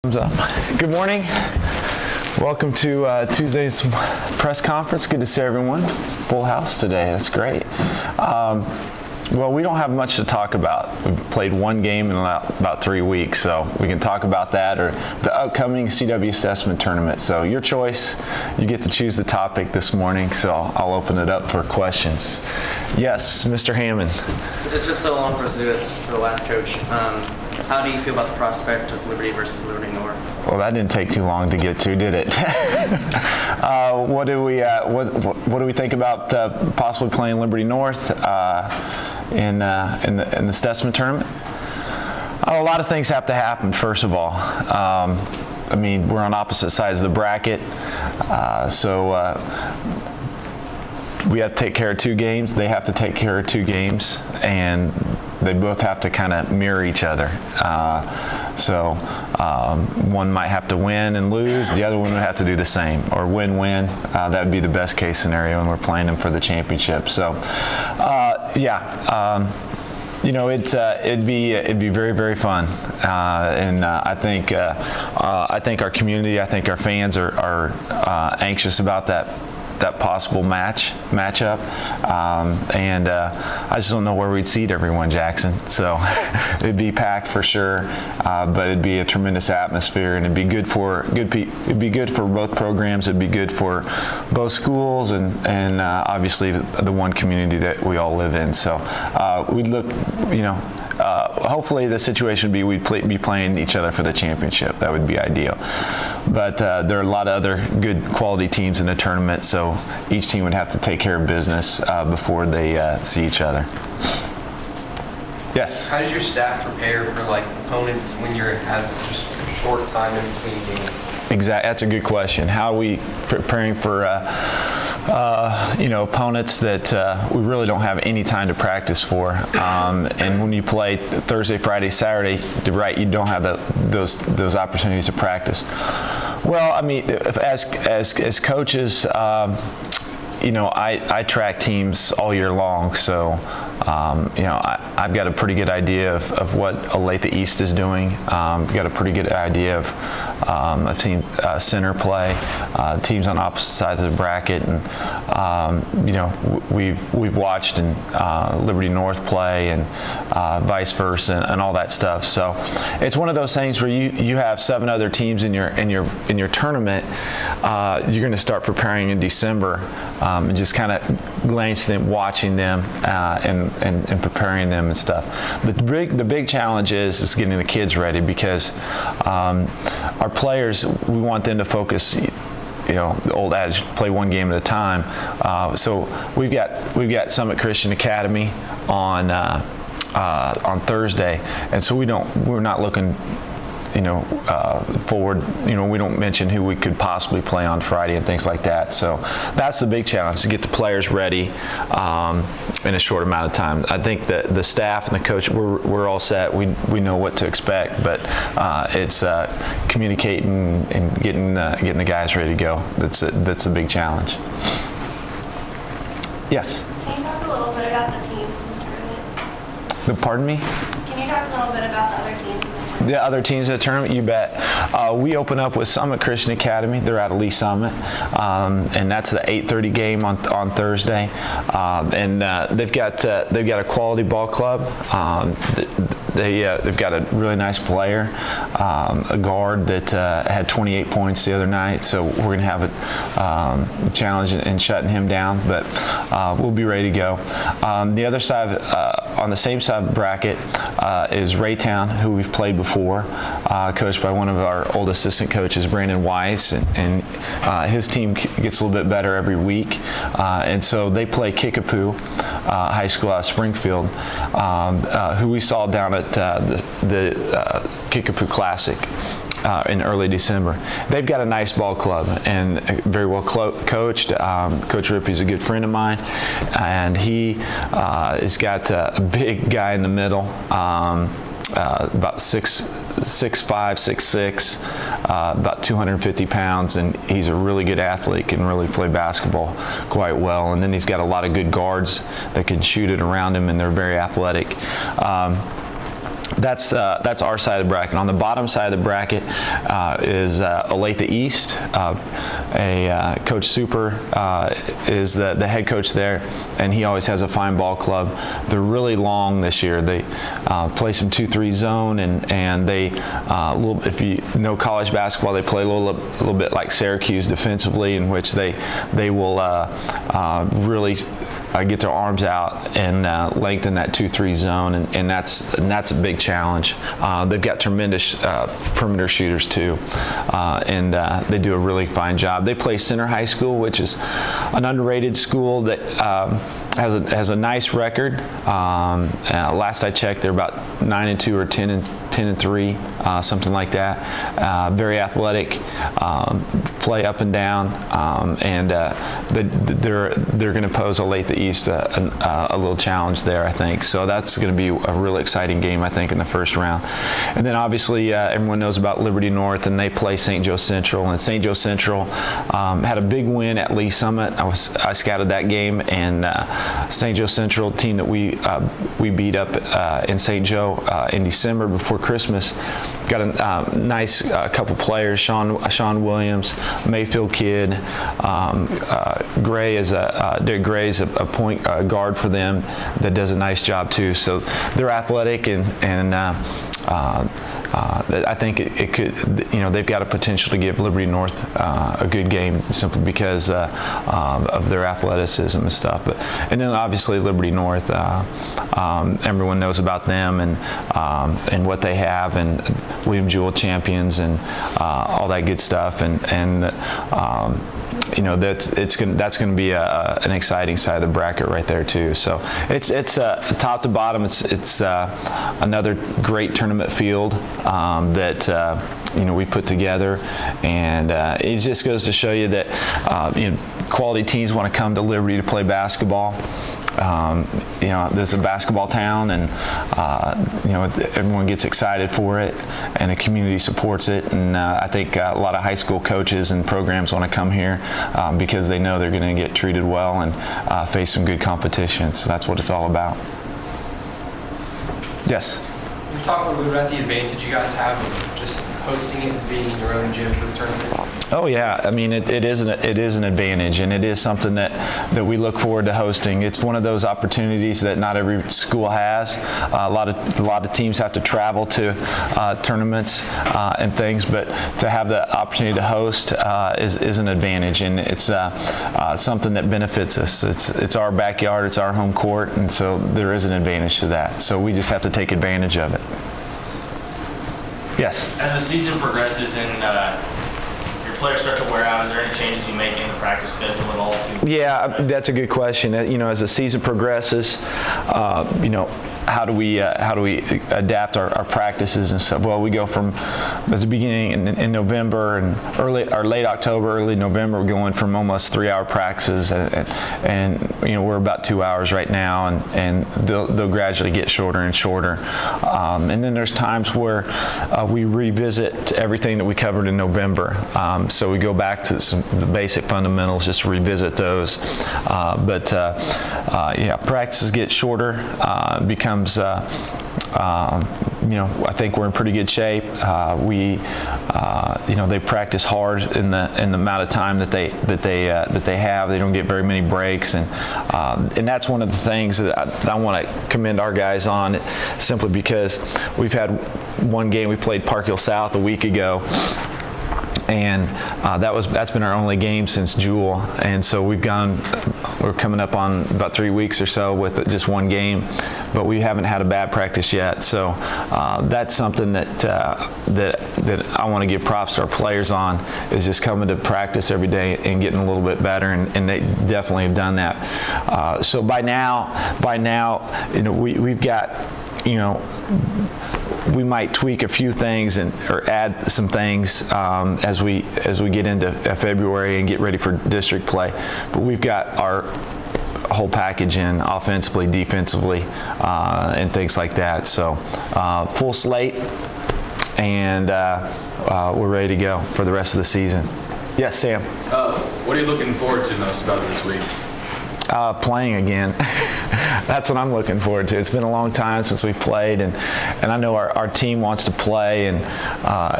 Thumbs up. Good morning. Welcome to Tuesday's press conference. Good to see everyone. Full house today. That's great. Well, we don't have much to talk about. We've played one game in about 3 weeks, so we can talk about that or the upcoming CW assessment tournament. So your choice. You get to choose the topic this morning, so I'll open it up for questions. Yes, Mr. Hammond. Since it took so long for us to do it for the last coach, how do you feel about the prospect of Liberty versus Liberty North? Well, that didn't take too long to get to, did it? What do we think about possibly playing Liberty North in the assessment tournament? A lot of things have to happen. First of all, I mean, we're on opposite sides of the bracket, so we have to take care of 2 games. They have to take care of 2 games, and they both have to kind of mirror each other. So one might have to win and lose. The other one would have to do the same, or win-win. That would be the best case scenario, and we're playing them for the championship. So, you know, it'd be very, very fun, and I think our community, I think our fans are anxious about that possible matchup, and I just don't know where we'd seat everyone, Jackson. So it'd be packed for sure, but it'd be a tremendous atmosphere, and it'd be good for both programs. It'd be good for both schools, and obviously the one community that we all live in. So we'd look, you know. Hopefully the situation would be we'd be playing each other for the championship. That would be ideal. But there are a lot of other good quality teams in the tournament, so each team would have to take care of business before they see each other. Yes? How does your staff prepare for opponents when you're have such a short time in between games? Exactly. That's a good question. How are we preparing for opponents that we really don't have any time to practice for? And when you play Thursday, Friday, Saturday, right, you don't have those opportunities to practice. Well, I mean, as coaches, I track teams all year long, so I've got a pretty good idea of what Olathe East is doing. Got a pretty good idea of I've seen center play, teams on opposite sides of the bracket, and we've watched Liberty North play and vice versa and all that stuff. So it's one of those things where you have 7 other teams in your tournament. You're going to start preparing in December. And just kind of glancing them, watching them, and preparing them and stuff. The big challenge is getting the kids ready, because our players, we want them to focus. The old adage, play one game at a time. So we've got Summit Christian Academy on Thursday, and so we're not looking forward. We don't mention who we could possibly play on Friday and things like that. So that's the big challenge, to get the players ready in a short amount of time. I think that the staff and the coach, we're all set. We know what to expect, but it's communicating and getting the guys ready to go. That's a big challenge. Yes. Can you talk a little bit about the teams in the tournament? Pardon me? Can you talk a little bit about the other teams? The other teams in the tournament, you bet. We open up with Summit Christian Academy. They're out of Lee Summit, and that's the 8:30 game on Thursday. And they've got a quality ball club. They've got a really nice player, a guard that had 28 points the other night. So we're going to have a challenge in shutting him down, but we'll be ready to go. The other side, on the same side of the bracket, is Raytown, who we've played before, coached by one of our old assistant coaches, Brandon Weiss, and his team gets a little bit better every week, and so they play Kickapoo High School out of Springfield, who we saw down at the Kickapoo Classic in early December. They've got a nice ball club and very well coached. Coach Rippey's a good friend of mine, and he has got a big guy in the middle, about 6'5", 6'6", about 250 pounds, and he's a really good athlete, can really play basketball quite well. And then he's got a lot of good guards that can shoot it around him, and they're very athletic. That's our side of the bracket. On the bottom side of the bracket is Olathe East. Coach Super is the head coach there, and he always has a fine ball club. They're really long this year. They play some 2-3 zone, and they if you know college basketball, they play a little bit like Syracuse defensively, in which they will really get their arms out and lengthen that 2-3 zone, and that's a big challenge. They've got tremendous perimeter shooters too, and they do a really fine job. They play Center High School, which is an underrated school that has a nice record. Last I checked, they're about 9-2 or 10-3, something like that. Very athletic, play up and down, and they're going to pose Olathe East a little challenge there, I think. So that's going to be a really exciting game, I think, in the first round. And then obviously everyone knows about Liberty North, and they play St. Joe Central. And St. Joe Central had a big win at Lee Summit. I scouted that game, and St. Joe Central, team that we beat up in St. Joe in December before Christmas, got a nice couple players. Sean Williams, Mayfield kid, Gray is Derek Gray is a point guard for them that does a nice job too. So they're athletic, and I think it could, they've got a potential to give Liberty North a good game simply because of their athleticism and stuff. And then obviously Liberty North, everyone knows about them and what they have, and William Jewell champions and all that good stuff, and that's going to be an exciting side of the bracket right there too. So it's top to bottom. It's another great tournament field that we put together, and it just goes to show you that quality teams want to come to Liberty to play basketball. This is a basketball town, and everyone gets excited for it, and the community supports it. And I think a lot of high school coaches and programs want to come here because they know they're going to get treated well and face some good competition. So that's what it's all about. Yes. Can you talk a little bit about the advantage you guys have of just hosting it and being in your own gym for the tournament? Oh yeah, I mean it is an advantage, and it is something that we look forward to hosting. It's one of those opportunities that not every school has. A lot of teams have to travel to tournaments and things, but to have the opportunity to host is an advantage, and it's something that benefits us. It's our backyard, it's our home court, and so there is an advantage to that. So we just have to take advantage of it. Yes. As the season progresses and your players start to wear out, is there any changes you make in the practice schedule at all? Yeah, that's a good question. As the season progresses, how do we adapt our practices and stuff? Well, we go from at the beginning in November and late October, early November, we're going from almost 3-hour practices, and we're about 2 hours right now, and they'll gradually get shorter and shorter. And then there's times where we revisit everything that we covered in November. So we go back to the basic fundamentals, just to revisit those. Practices get shorter, becomes I think we're in pretty good shape. They practice hard in the amount of time that they have. They don't get very many breaks, and that's one of the things that I want to commend our guys on, simply because we've had one game. We played Park Hill South a week ago, and that's been our only game since Jewell, and so we're coming up on about 3 weeks or so with just one game, but we haven't had a bad practice yet. So that's something that I want to give props to our players on, is just coming to practice every day and getting a little bit better, and they definitely have done that. So by now, we've got, we might tweak a few things or add some things as we get into February and get ready for district play. But we've got our whole package in, offensively, defensively, and things like that. So full slate, and we're ready to go for the rest of the season. Yes, Sam. What are you looking forward to most about this week? Playing again. That's what I'm looking forward to. It's been a long time since we've played, and I know our team wants to play, and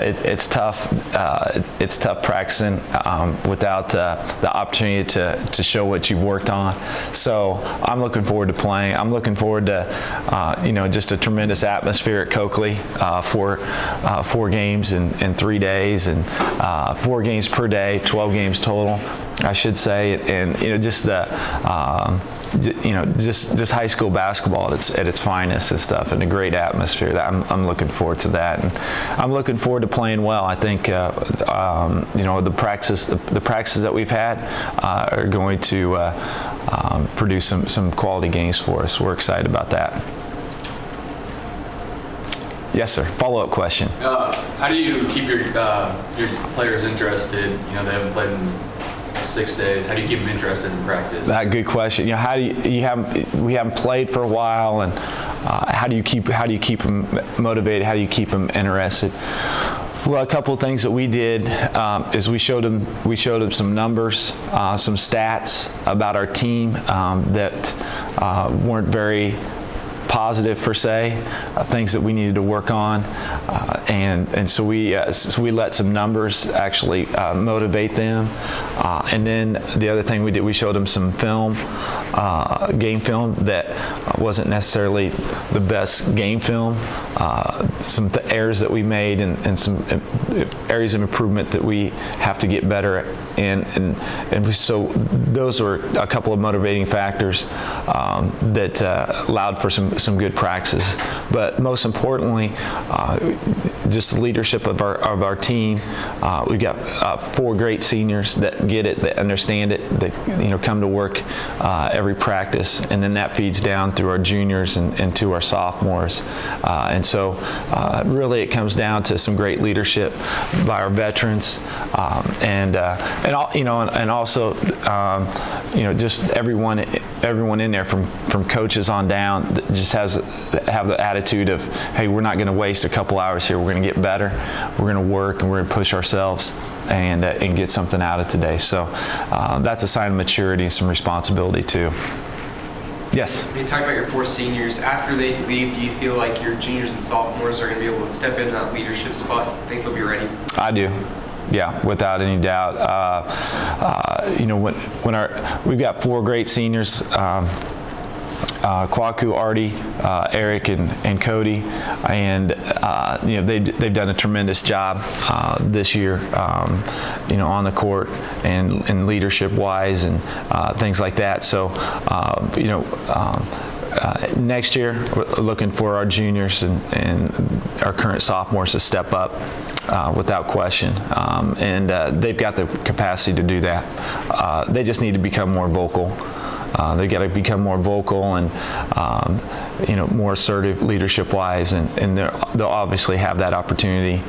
it's tough. It's tough practicing without the opportunity to show what you've worked on. So I'm looking forward to playing. I'm looking forward to just a tremendous atmosphere at Coakley for 4 games in 3 days, and 4 games per day, 12 games total, I should say, and just the just high school basketball at its finest and stuff, and a great atmosphere. I'm looking forward to that, and I'm looking forward to playing well. I think the practices that we've had are going to produce some quality games for us. We're excited about that. Yes, sir. Follow-up question. How do you keep your players interested? They haven't played in 6 days. How do you keep them interested in practice? Good question. How do we haven't played for a while, and how do you keep them motivated? How do you keep them interested? Well, a couple of things that we did is we showed them some numbers, some stats about our team that weren't very positive per se, things that we needed to work on, and so we let some numbers actually motivate them, and then the other thing we did, we showed them some film, game film that wasn't necessarily the best game film, some errors that we made, and some areas of improvement that we have to get better in, and so those were a couple of motivating factors that allowed for some good practices. But most importantly, just the leadership of our team. We've got 4 great seniors that get it, that understand it, that come to work every practice, and then that feeds down through our juniors and to our sophomores. And so really it comes down to some great leadership by our veterans, and also just everyone in there from coaches on down just have the attitude of, hey, we're not going to waste a couple hours here. We're going to get better. We're going to work, and we're going to push ourselves and get something out of today. So that's a sign of maturity and some responsibility too. Yes. When you talk about your 4 seniors, after they leave, do you feel like your juniors and sophomores are going to be able to step into that leadership spot? Think they'll be ready? I do. Yeah, without any doubt. We've got 4 great seniors. Kwaku, Artie, Eric, and Cody, and they've done a tremendous job this year, on the court and leadership wise and things like that. So, next year we're looking for our juniors and our current sophomores to step up. Without question, and they've got the capacity to do that. They just need to become more vocal. They've got to become more vocal and more assertive leadership-wise, and they'll obviously have that opportunity,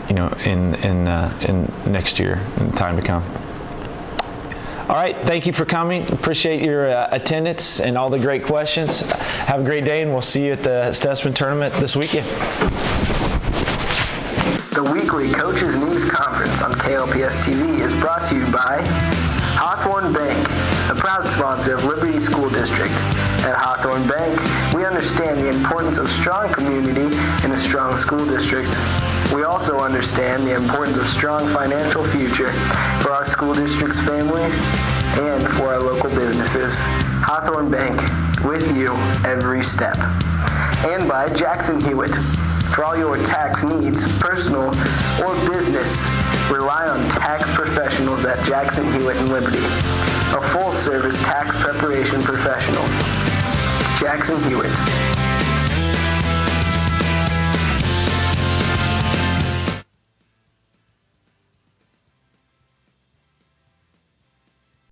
in next year, in the time to come. All right, thank you for coming. Appreciate your attendance and all the great questions. Have a great day, and we'll see you at the Stutzman Tournament this weekend. The weekly Coaches News Conference on KLPS TV is brought to you by Hawthorne Bank, a proud sponsor of Liberty School District. At Hawthorne Bank, we understand the importance of strong community in a strong school district. We also understand the importance of strong financial future for our school district's families and for our local businesses. Hawthorne Bank, with you every step. And by Jackson Hewitt. For all your tax needs, personal or business, rely on tax professionals at Jackson Hewitt and Liberty, a full-service tax preparation professional. Jackson Hewitt,